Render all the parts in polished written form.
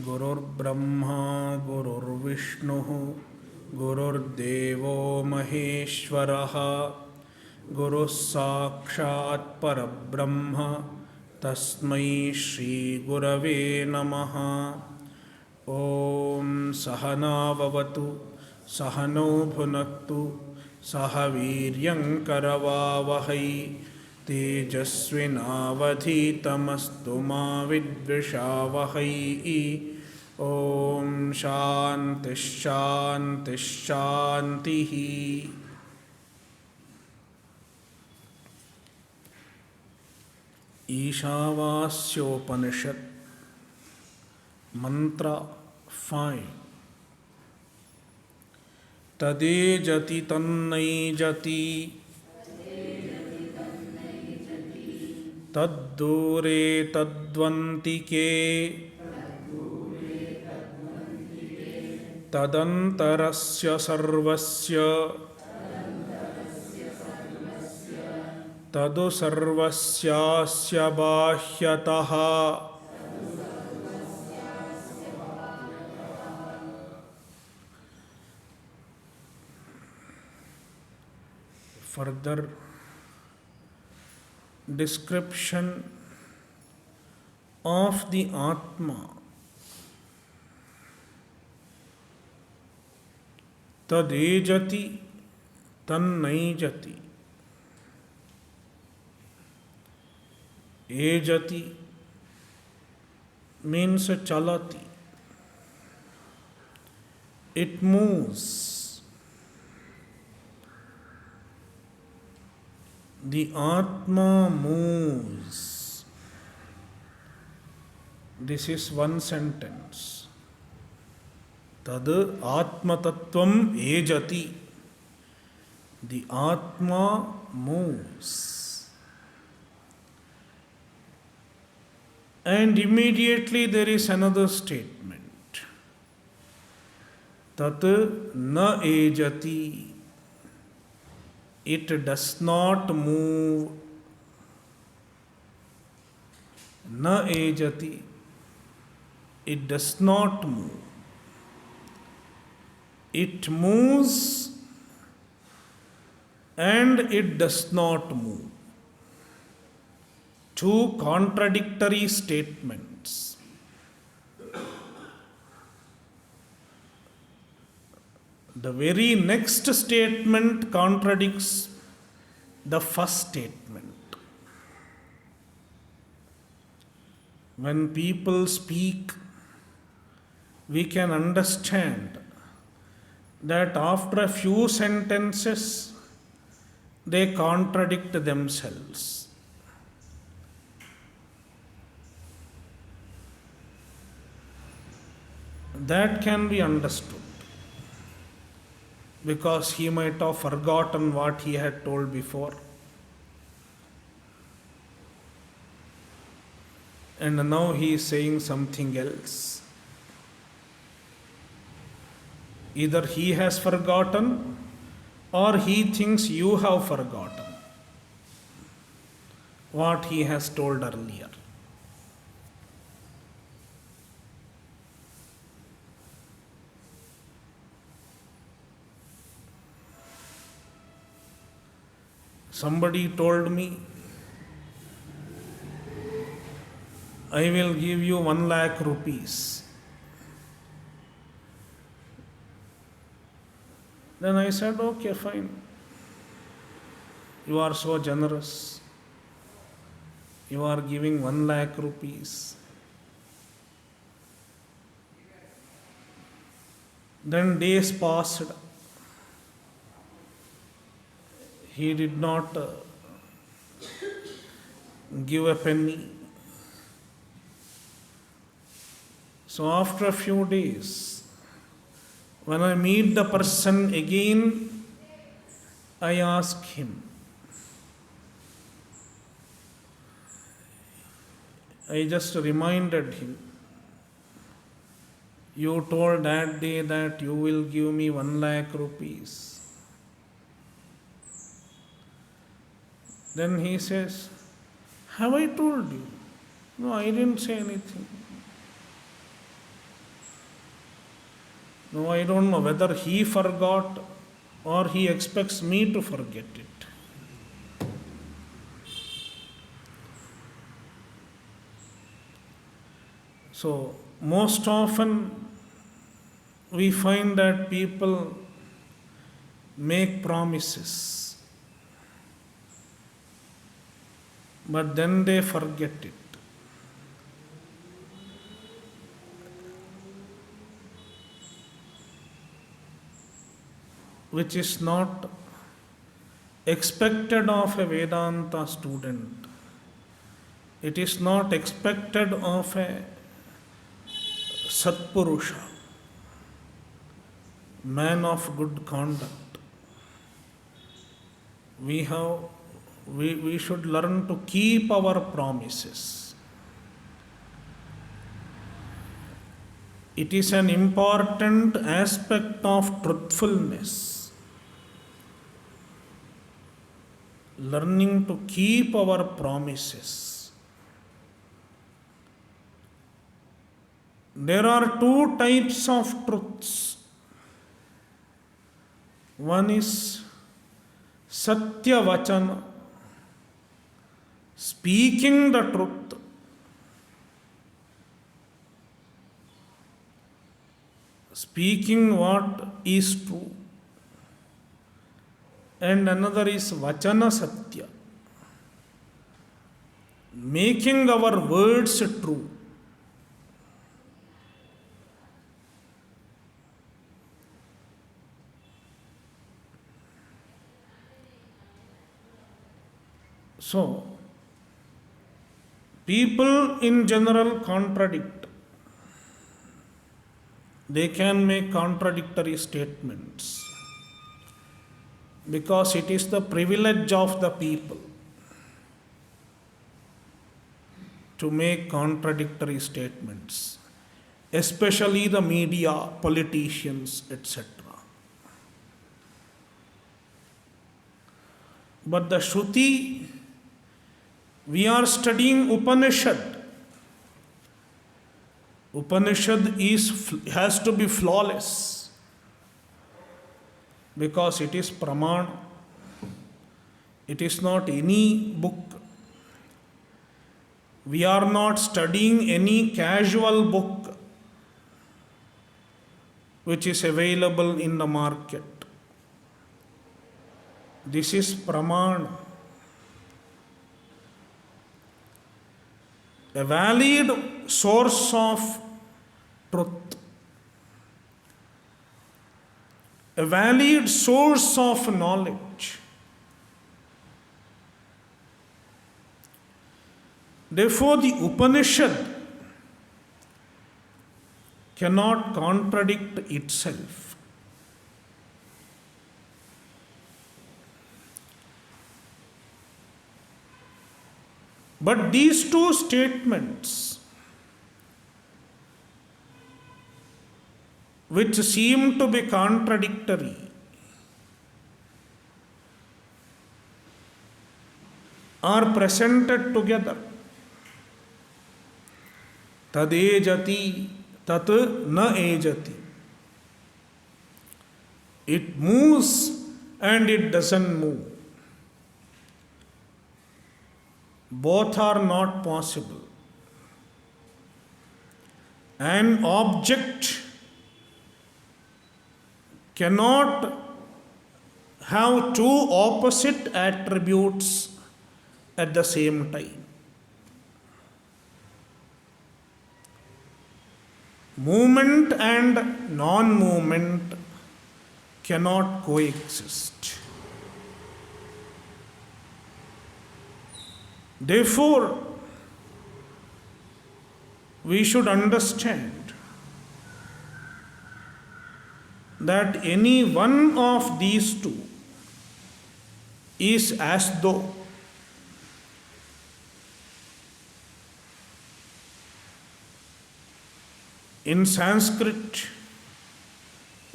गुरुर्ब्रह्मा गुरुर्विष्णुः गुरुर्देवो महेश्वरः गुरुः साक्षात् परब्रह्म तस्मै श्रीगुरवे नमः। ॐ सहनाववतु सहनौ भुनक्तु सह वीर्यङ्करवावहै तेजस्विनावधीतमस्तु मा विद्विषावहै। ॐ शान्तिः शान्तिः शान्तिः। ईशावास्योपनिषद मंत्र 5। तदेजति तन्नैजति तद्दूरे तद्वन्तिके तदन्तरस्य सर्वस्य तदु सर्वस्यास्य बाह्यतः। Further description of the Atma. Tadejati tannaijati. Ejati means chalati. It moves. The Atma moves. This is one sentence. Tad Atma Tattvam Ejati. The Atma moves. And immediately there is another statement. Tat na ejati. It does not move. Na ejati. It does not move. It moves and it does not move. Two contradictory statements. The very next statement contradicts the first statement. When people speak, we can understand that after a few sentences, they contradict themselves. That can be understood, because he might have forgotten what he had told before. And now he is saying something else. Either he has forgotten or he thinks you have forgotten what he has told earlier. Somebody told me, I will give you 1 lakh rupees. Then I said, okay, fine. You are so generous. You are giving 1 lakh rupees. Then days passed. He did not give a penny. So after a few days, when I meet the person again, I ask him. I just reminded him. You told that day that you will give me 1 lakh rupees. Then he says, have I told you? No, I didn't say anything. No, I don't know whether he forgot or he expects me to forget it. So, most often we find that people make promises, but then they forget it. Which is not expected of a Vedanta student. It is not expected of a Satpurusha, man of good conduct. We should learn to keep our promises. It is an important aspect of truthfulness. Learning to keep our promises. There are two types of truths. One is Satya Vachana, speaking the truth. Speaking what is true. And another is Vachana Satya, making our words true. So, people in general contradict. They can make contradictory statements because it is the privilege of the people to make contradictory statements, especially the media, politicians, etc. But the Shruti, we are studying Upanishad. Upanishad has to be flawless because it is Pramana. It is not any book. We are not studying any casual book which is available in the market. This is Pramana. A valid source of truth. A valid source of knowledge. Therefore, the Upanishad cannot contradict itself. But these two statements, which seem to be contradictory, are presented together. Tad ejati, tat na ejati. It moves and it doesn't move. Both are not possible. An object cannot have two opposite attributes at the same time. Movement and non-movement cannot coexist. Therefore, we should understand that any one of these two is as though in Sanskrit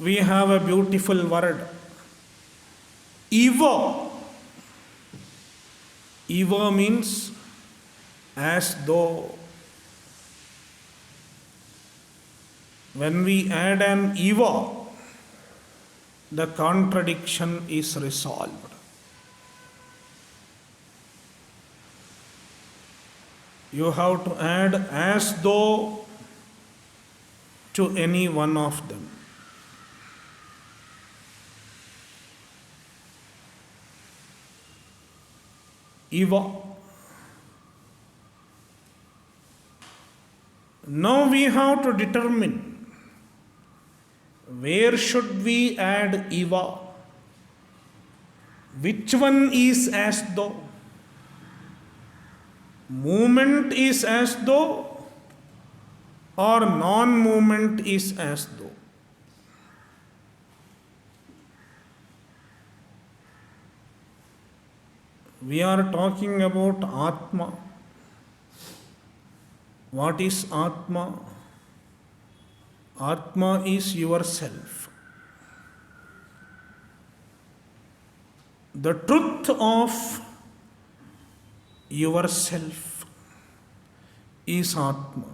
we have a beautiful word, eva. Eva means as though. When we add an eva, the contradiction is resolved. You have to add as though to any one of them. Eva. Now we have to determine where should we add eva? Which one is as though? Movement is as though or non-movement is as though? We are talking about Atma. What is Atma? Atma is yourself. The truth of yourself is Atma.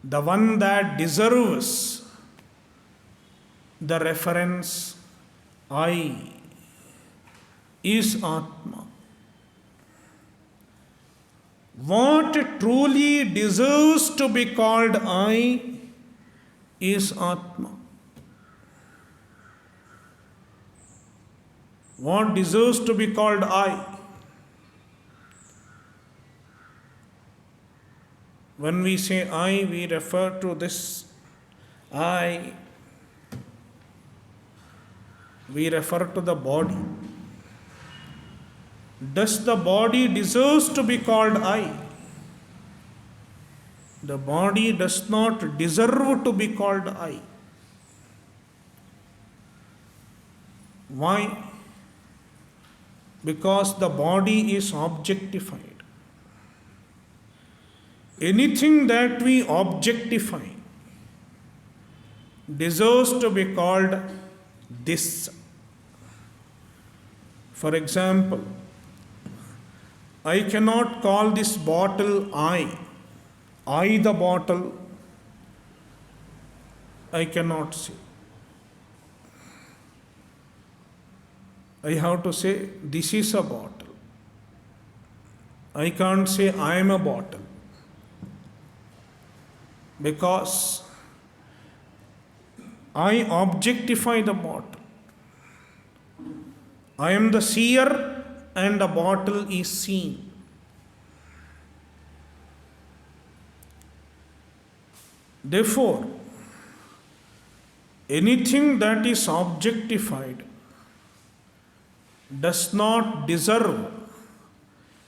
The one that deserves the reference I is Atma. What truly deserves to be called I is Atma. What deserves to be called I? When we say I, we refer to this I. We refer to the body. Does the body deserves to be called I? The body does not deserve to be called I. Why? Because the body is objectified. Anything that we objectify deserves to be called this. For example, I cannot call this bottle I the bottle, I cannot say. I have to say, this is a bottle. I can't say, I am a bottle. Because I objectify the bottle. I am the seer and the bottle is seen. Therefore, anything that is objectified does not deserve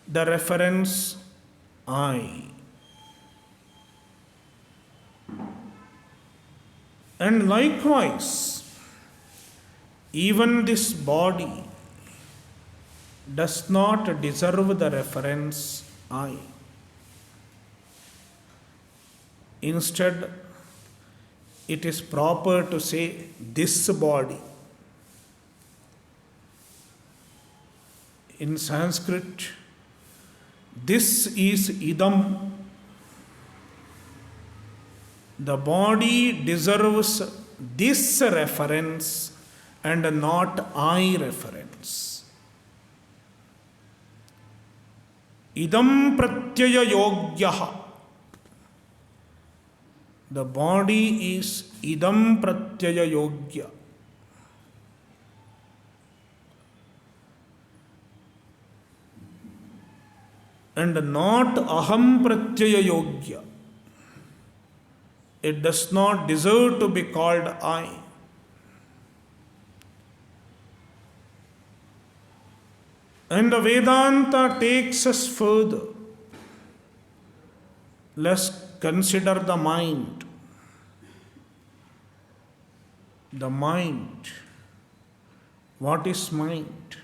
the reference I. And likewise, even this body does not deserve the reference I. Instead, it is proper to say this body. In Sanskrit, this is idam. The body deserves this reference and not I reference. Idam pratyaya yogyaha. The body is idam pratyaya yogya. And not aham pratyaya yogya. It does not deserve to be called I. And the Vedanta takes us further. Let's consider the mind. The mind. What is mind?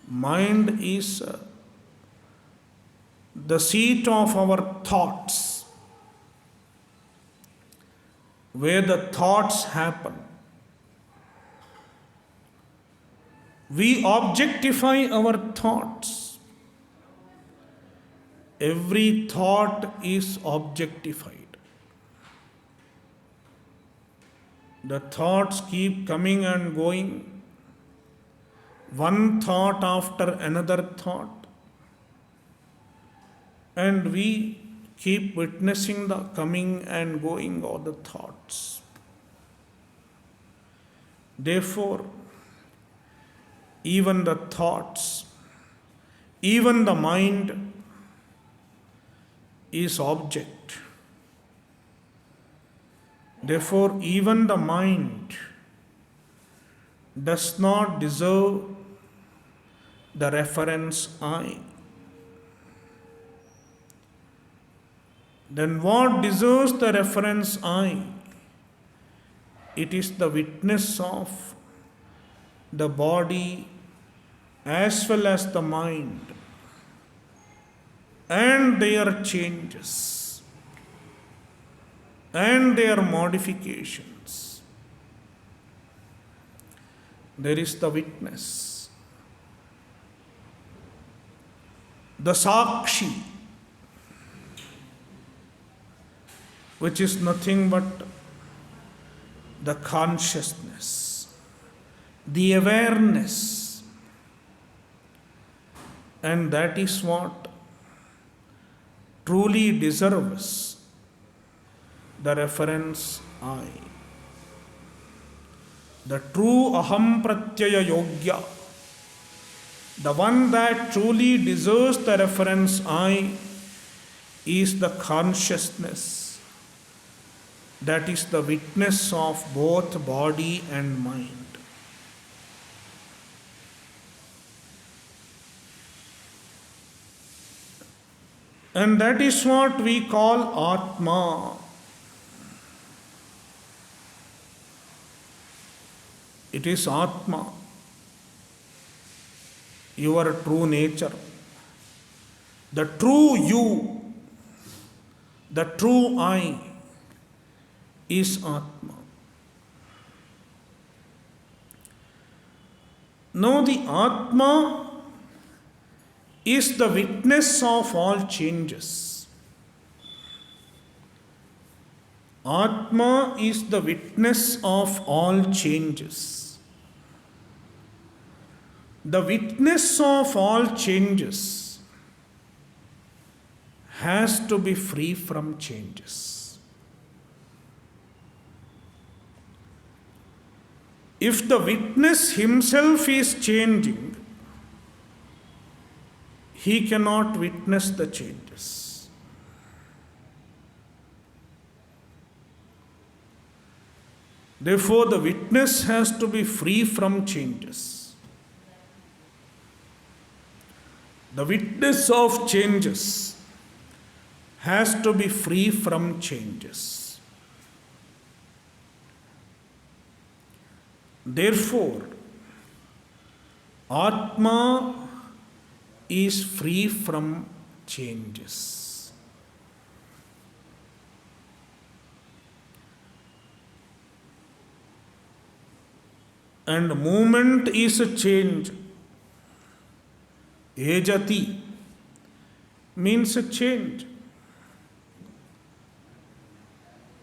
Mind is the seat of our thoughts, where the thoughts happen. We objectify our thoughts. every thought is objectified. The thoughts keep coming and going, one thought after another thought, and we keep witnessing the coming and going of the thoughts. Therefore, even the thoughts, even the mind is object. Therefore, even the mind does not deserve the reference I. Then what deserves the reference I? It is the witness of the body as well as the mind and their changes and their modifications. There is the witness, the Sakshi, which is nothing but the consciousness, the awareness, and that is what truly deserves the reference I. The true Aham Pratyaya Yogya, the one that truly deserves the reference I, is the consciousness that is the witness of both body and mind. And that is what we call Atma. It is Atma, your true nature. The true you, the true I, is Atma. Now the Atma is the witness of all changes. Atma is the witness of all changes. The witness of all changes has to be free from changes. If the witness himself is changing, he cannot witness the changes. Therefore, the witness has to be free from changes. The witness of changes has to be free from changes. Therefore, Atma is free from changes. And movement is a change. Ejati means a change.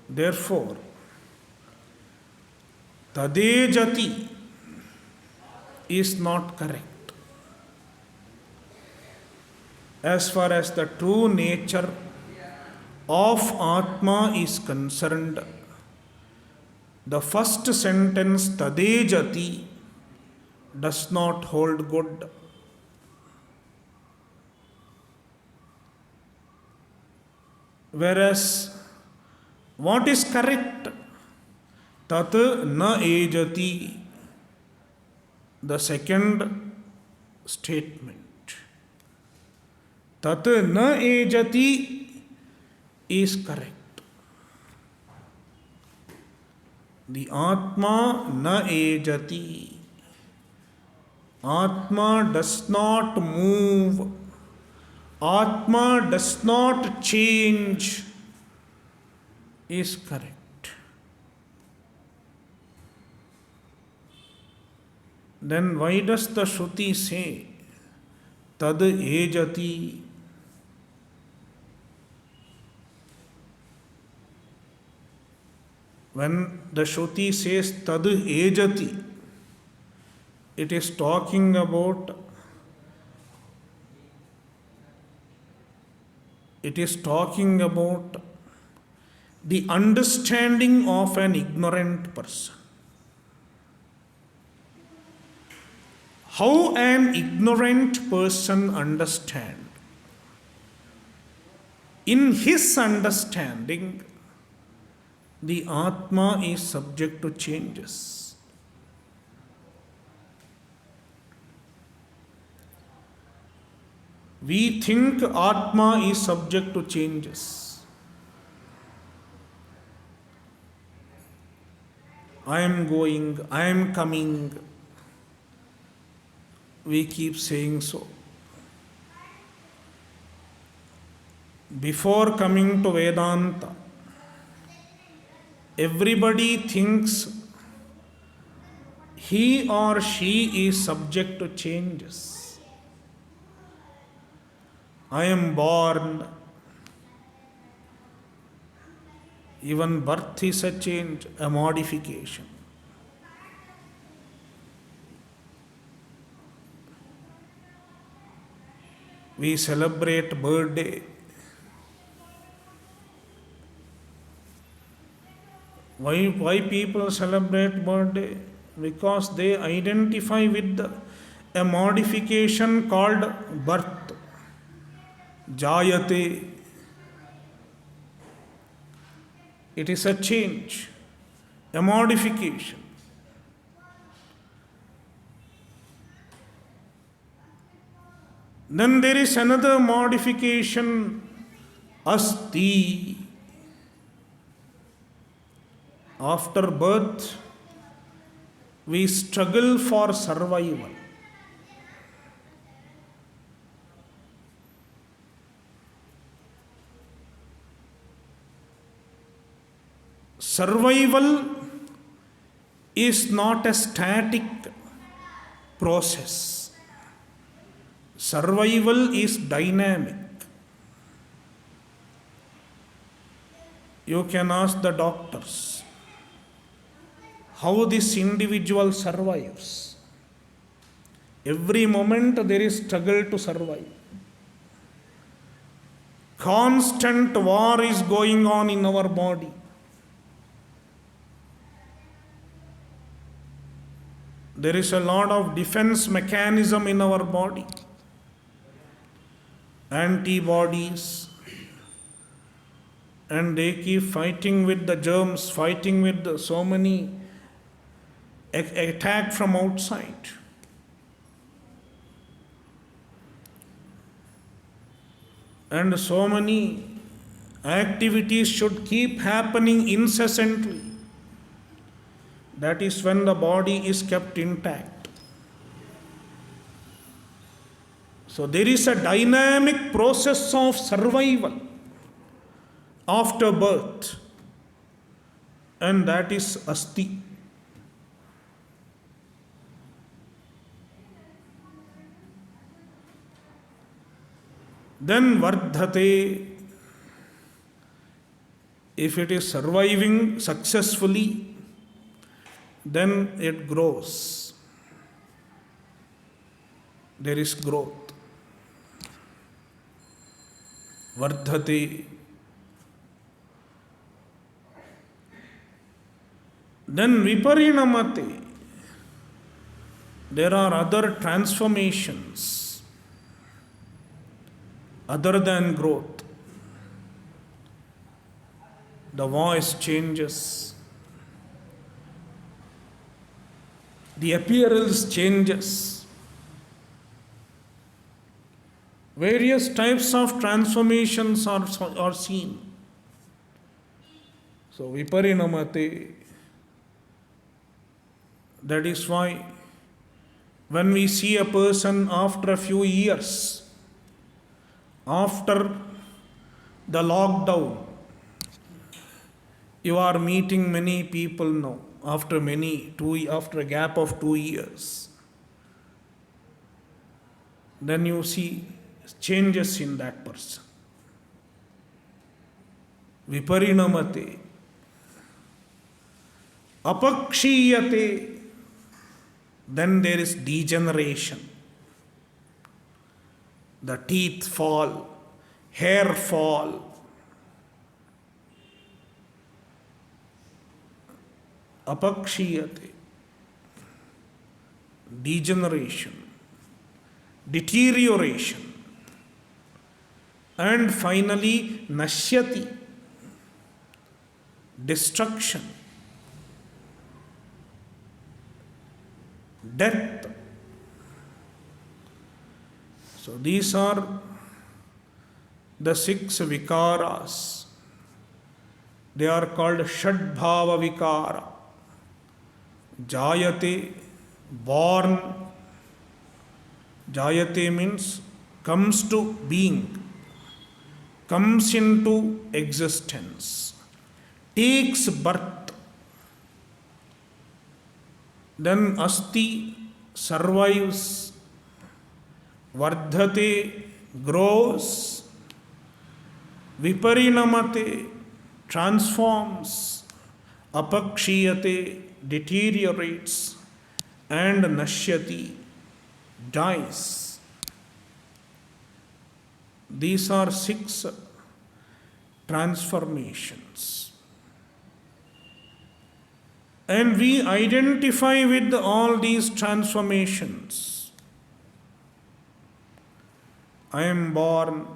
Therefore, Tadejati is not correct. As far as the true nature of Atma is concerned, the first sentence, Tadejati, does not hold good. Whereas, what is correct? Tat na ejati, the second statement. Tat na ejati is correct. The Atma na ejati. Atma does not move. Atma does not change is correct. Then why does the Shruti say Tad ejati? When the Shruti says tad ejati, it is talking about the understanding of an ignorant person. How an ignorant person understands? In his understanding, the Atma is subject to changes. We think Atma is subject to changes. I am going, I am coming. We keep saying so. Before coming to Vedanta, everybody thinks he or she is subject to changes. I am born. Even birth is a change, a modification. We celebrate birthday. Why people celebrate birthday? Because they identify with a modification called birth. Jayate. It is a change, a modification. Then there is another modification, asti. After birth, we struggle for survival. Survival is not a static process. Survival is dynamic. You can ask the doctors how this individual survives. Every moment there is struggle to survive. Constant war is going on in our body. There is a lot of defense mechanism in our body. Antibodies. And they keep fighting with the germs, fighting with so many attack from outside. And so many activities should keep happening incessantly. That is when the body is kept intact. So there is a dynamic process of survival after birth, and that is asti. Then vardhate. If it is surviving successfully, then it grows. There is growth. Vardhate. Then viparinamate. There are other transformations other than growth. The voice changes. The appearance changes. Various types of transformations are seen. So viparinamate. That is why when we see a person after a few years, after the lockdown, you are meeting many people now, after a gap of 2 years. Then you see changes in that person. Viparinamate. apakshiyate, then there is degeneration. The teeth fall, hair fall. Apakshiyate, degeneration, deterioration. And finally, nashyati, destruction, death. So these are the 6 vikaras. They are called Shadbhava Vikara. Jayate, born. Jayate means comes to being, comes into existence, takes birth. Then asti, survives. Vardhate, grows. Viparinamate, transforms. Apakshiyate, deteriorates. And nashyati, dies. These are 6 transformations. And we identify with all these transformations. I am born,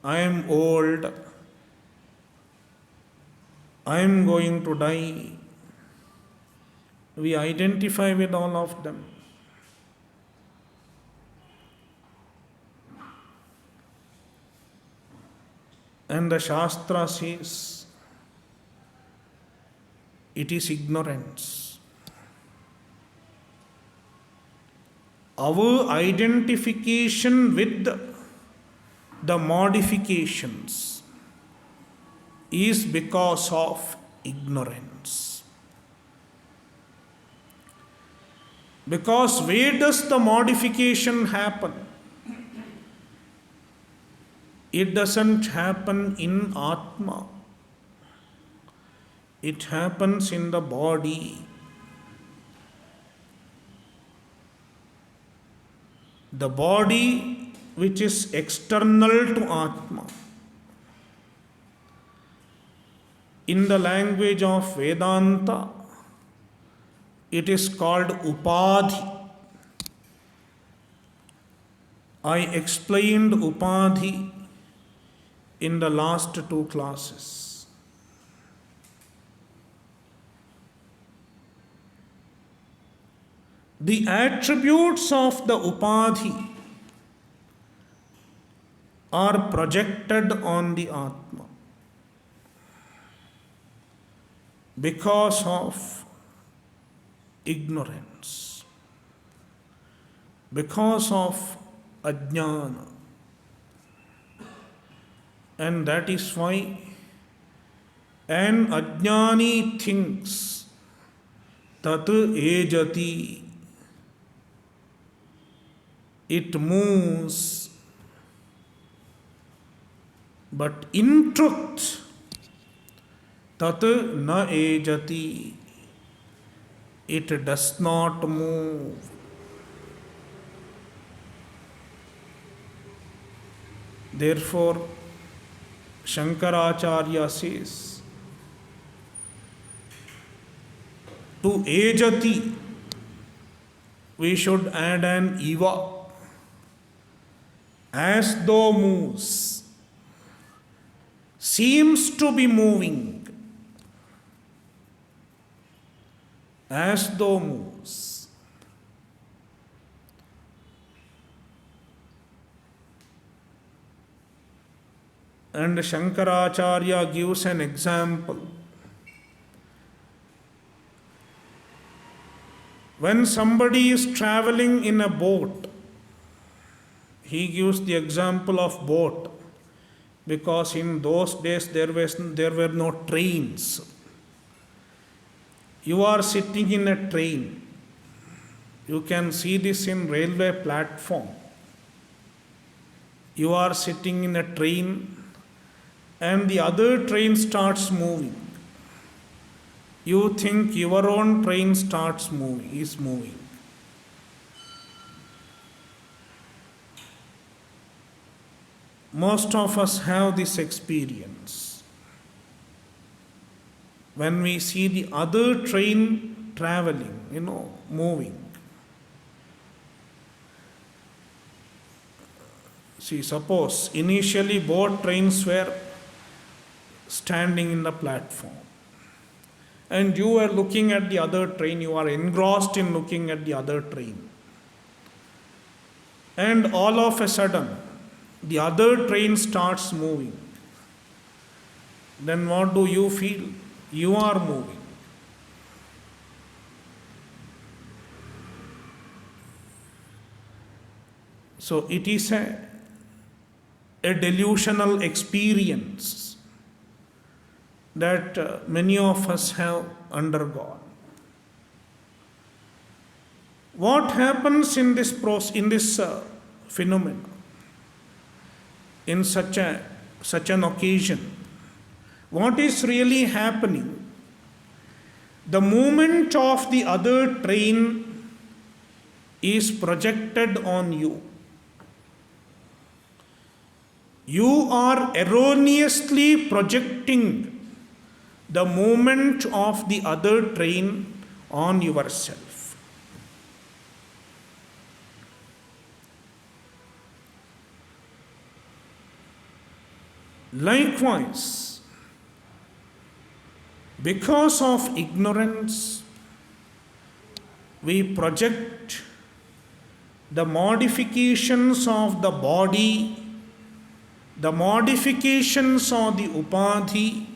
I am old, I am going to die. We identify with all of them. And the Shastra says, it is ignorance. Our identification with the modifications is because of ignorance. Because where does the modification happen? It doesn't happen in Atma. It happens in the body. The body which is external to Atma. In the language of Vedanta, it is called Upadhi. I explained Upadhi in the last 2 classes. The attributes of the Upadhi are projected on the Atma because of ignorance, because of ajnana. And that is why an ajnani thinks tat ejati, it moves, but in truth tat na ejati, it does not move. Therefore, Shankaracharya says, to Ejati, we should add an Iva, as though moves, seems to be moving, as though moves. And Shankaracharya gives an example. When somebody is traveling in a boat, he gives the example of boat, because in those days there were no trains. You are sitting in a train. You can see this in railway platform. You are sitting in a train and the other train starts moving. you think your own train is moving. Most of us have this experience. When we see the other train traveling, moving. See, suppose initially both trains were standing in the platform, and you are looking at the other train, you are engrossed in looking at the other train. And all of a sudden, the other train starts moving. Then what do you feel? You are moving. So it is a delusional experience that many of us have undergone. What happens in this phenomenon, in such an occasion? What is really happening? The movement of the other train is projected on you. You are erroneously projecting the movement of the other train on yourself. Likewise, because of ignorance, we project the modifications of the body, the modifications of the upadhi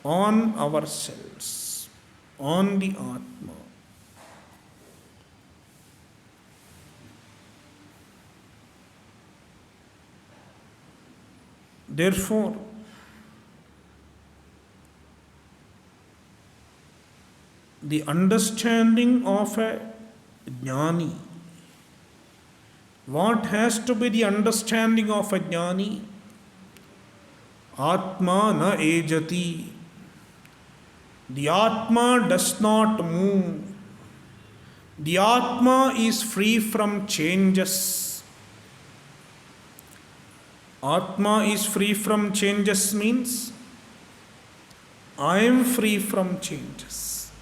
on ourselves, on the Atma. Therefore, the understanding of a jnani, what has to be the understanding of a jnani? Atma na ejati. The Atma does not move. The Atma is free from changes. Atma is free from changes means I am free from changes.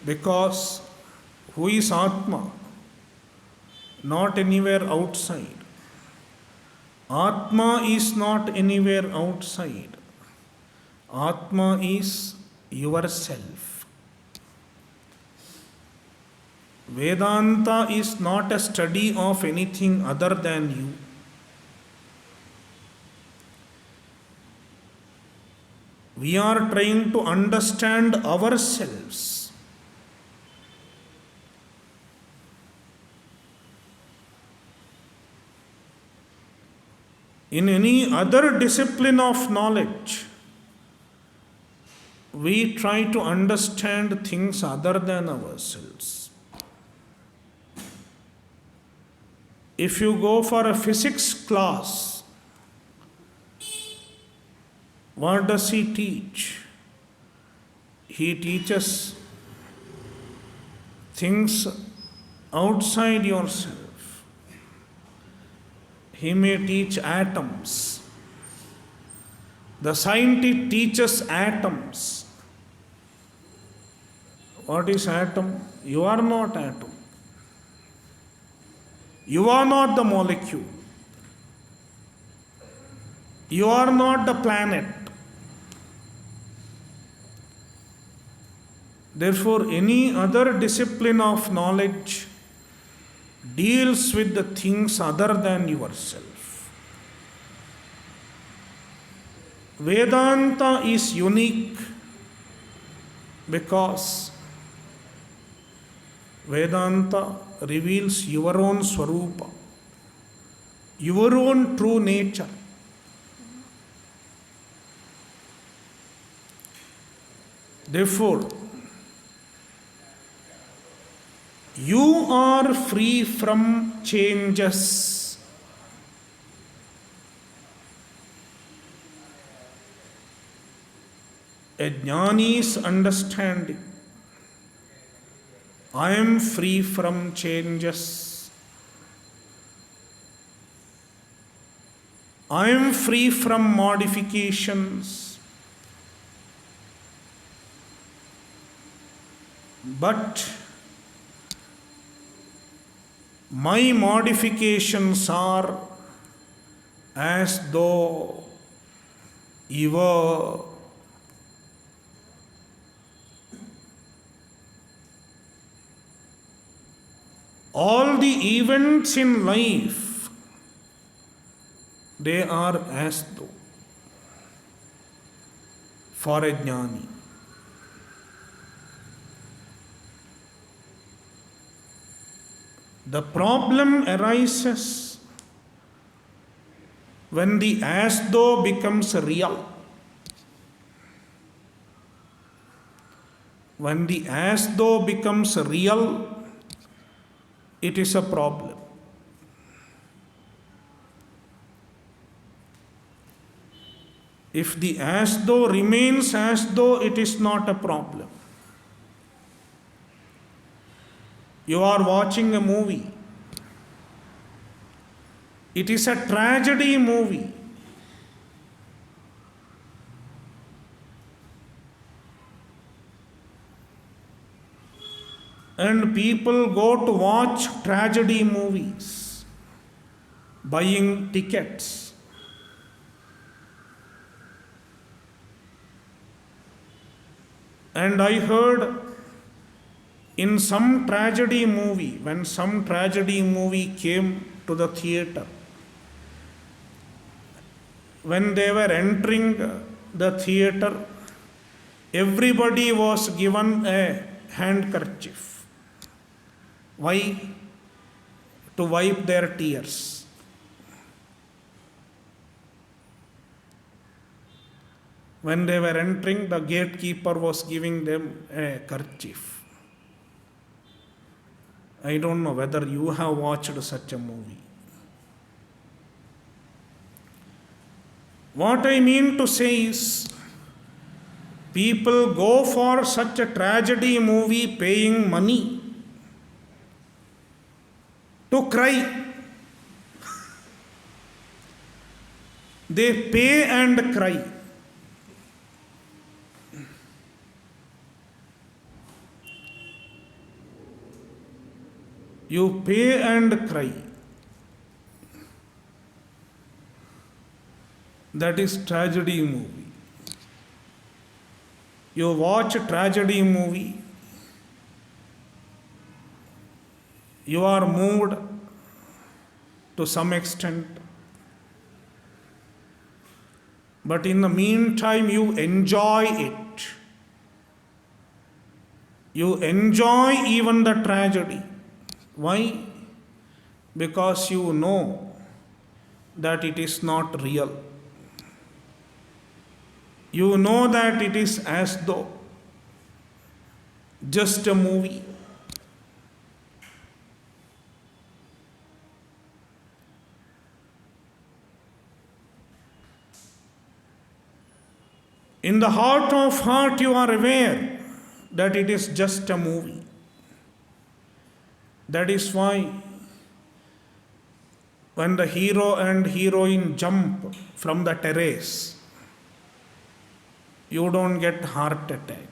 Because who is Atma? Not anywhere outside. Atma is not anywhere outside. Atma is yourself. Vedanta is not a study of anything other than you. We are trying to understand ourselves. In any other discipline of knowledge, we try to understand things other than ourselves. If you go for a physics class, what does he teach? He teaches things outside yourself. He may teach atoms. The scientist teaches atoms. What is atom? You are not atom. You are not the molecule. You are not the planet. Therefore, any other discipline of knowledge deals with the things other than yourself. Vedanta is unique because Vedanta reveals your own Swarupa, your own true nature. Therefore, you are free from changes. A jnani's understanding, I am free from changes. I am free from modifications. But my modifications are as though ever. All the events in life, they are as though for a jnani. The problem arises when the as though becomes real. When the as though becomes real, it is a problem. If the as though remains as though, it is not a problem. You are watching a movie. It is a tragedy movie. And people go to watch tragedy movies, buying tickets. And I heard in some tragedy movie, when some tragedy movie came to the theater, when they were entering the theater, everybody was given a handkerchief. Why? To wipe their tears. When they were entering, the gatekeeper was giving them a kerchief. I don't know whether you have watched such a movie. What I mean to say is, people go for such a tragedy movie paying money to cry. They pay and cry. You pay and cry. That is tragedy movie. You watch a tragedy movie, you are moved to some extent, but in the meantime you enjoy it. You enjoy even the tragedy. Why? Because you know that it is not real. You know that it is as though just a movie. In the heart of heart, you are aware that it is just a movie. That is why when the hero and heroine jump from the terrace, you don't get heart attack.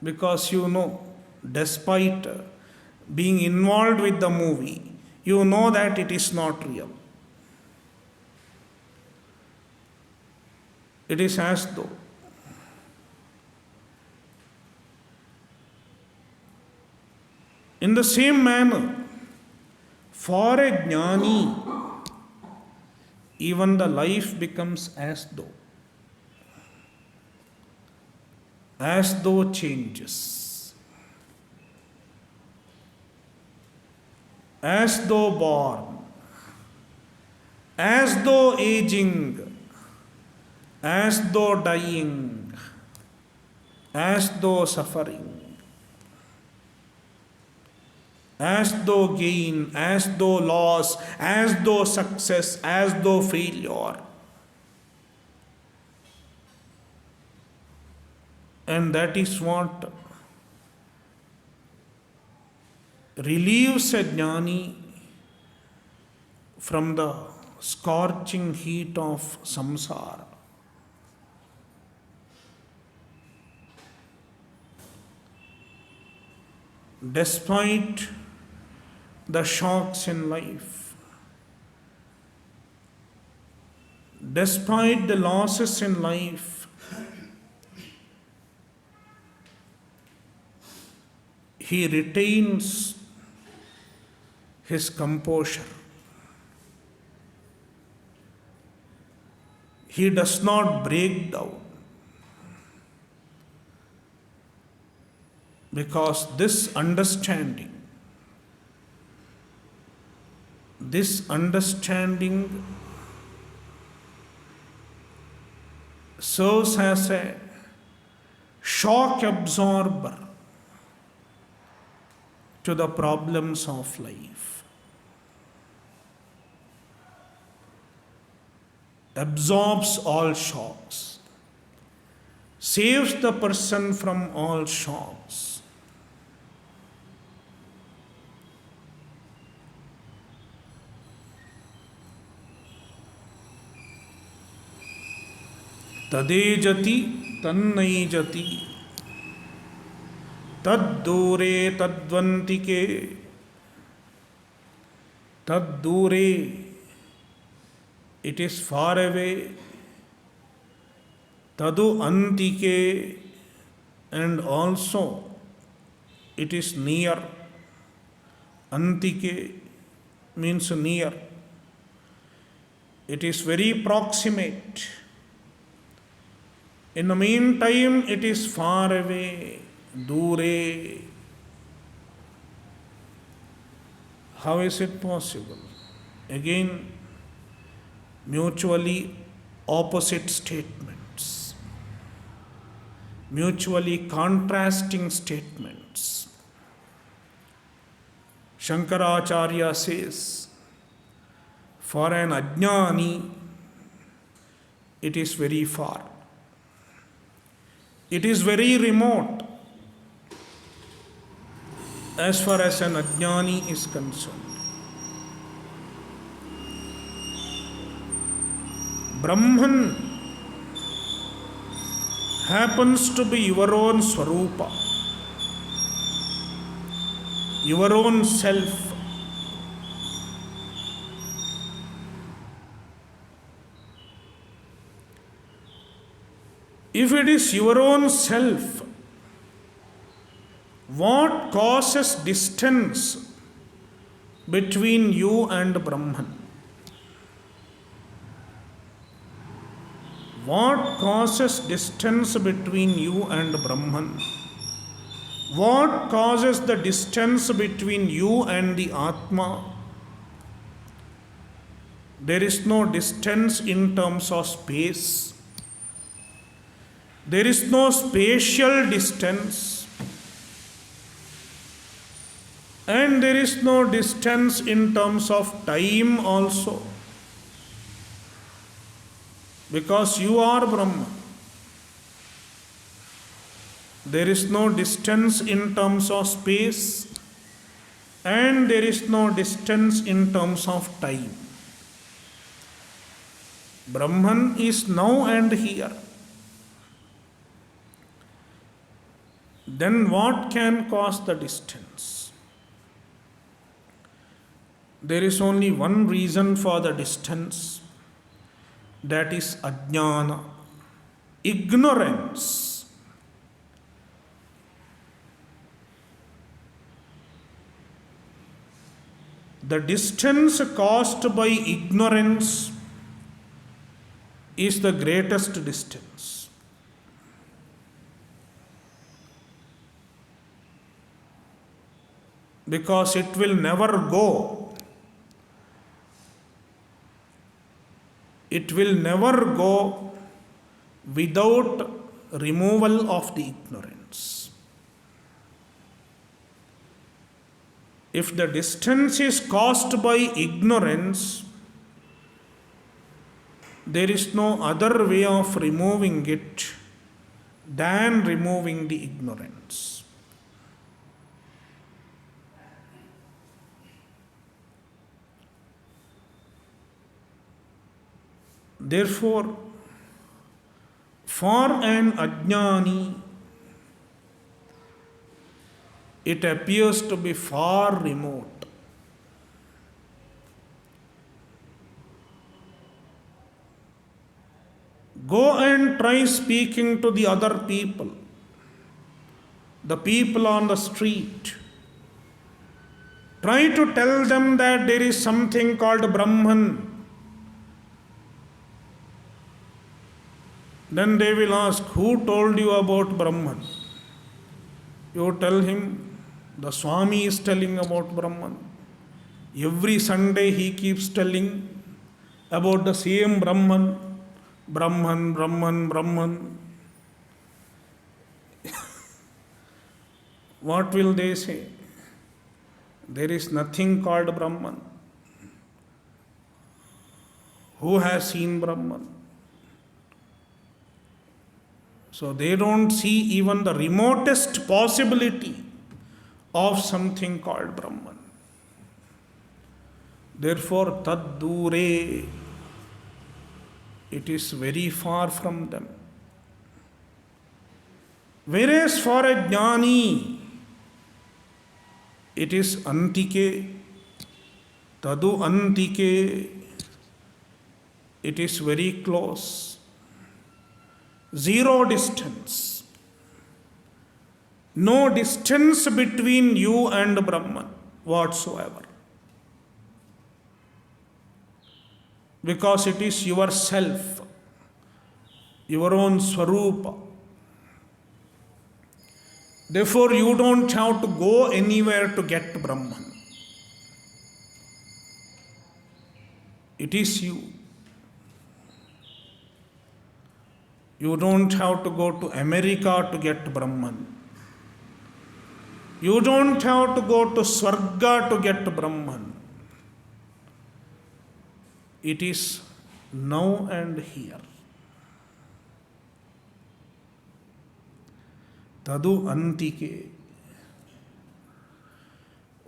Because you know, despite being involved with the movie, you know that it is not real. It is as though. In the same manner, for a jnani, even the life becomes as though changes, as though born, as though aging, as though dying, as though suffering. as though gain, as though loss, as though success, as though failure. And that is what relieves a jnani from the scorching heat of samsara. Despite the shocks in life, despite the losses in life, he retains his composure. He does not break down. Because this understanding serves as a shock absorber to the problems of life. Absorbs all shocks, saves the person from all shocks. Tadejati tannaijati taddure tadvantike taddure, it is far away, tadu antike, and also it is near. Antike means near. It is very proximate. In the meantime, it is far away, dure. How is it possible? Again, mutually opposite statements, mutually contrasting statements. Shankaracharya says, for an ajnani, it is very far. It is very remote as far as an ajnani is concerned. Brahman happens to be your own swarupa, your own self. If it is your own self, what causes distance between you and Brahman? What causes distance between you and Brahman? What causes the distance between you and the Atma? There is no distance in terms of space. There is no spatial distance. And there is no distance in terms of time also. Because you are Brahman. There is no distance in terms of space, and there is no distance in terms of time. Brahman is now and here. Then what can cause the distance? There is only one reason for the distance, that is ajnana, ignorance. The distance caused by ignorance is the greatest distance. Because it will never go. It will never go without removal of the ignorance. If the distance is caused by ignorance, there is no other way of removing it than removing the ignorance. Therefore, for an ajnani, it appears to be far remote. Go and try speaking to the other people, the people on the street. Try to tell them that there is something called Brahman. Then they will ask, who told you about Brahman? You tell him, the Swami is telling about Brahman. Every Sunday he keeps telling about the same Brahman. Brahman, Brahman, Brahman. What will they say? There is nothing called Brahman. Who has seen Brahman? So they don't see even the remotest possibility of something called Brahman. Therefore, tad dure, it is very far from them. Whereas for a jnani, it is antike, tadu antike, it is very close. Zero distance. No distance between you and Brahman whatsoever. Because it is yourself, your own swarupa. Therefore, you don't have to go anywhere to get Brahman. It is you. You don't have to go to America to get Brahman. You don't have to go to Swarga to get Brahman. It is now and here. Tadu antike.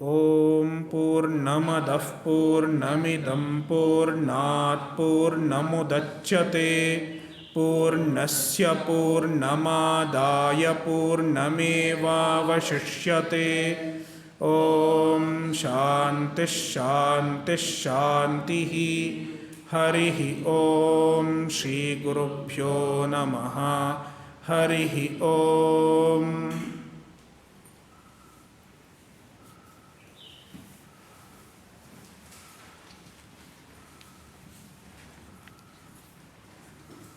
Om Purnamadah Purnamidam Purnat Purnamudachyate Purnasya Purnamadaya Purnamevavashishyate. Om Shanti Shanti Shanti Harihi Om Shri Gurubhyo Namaha Harihi Om.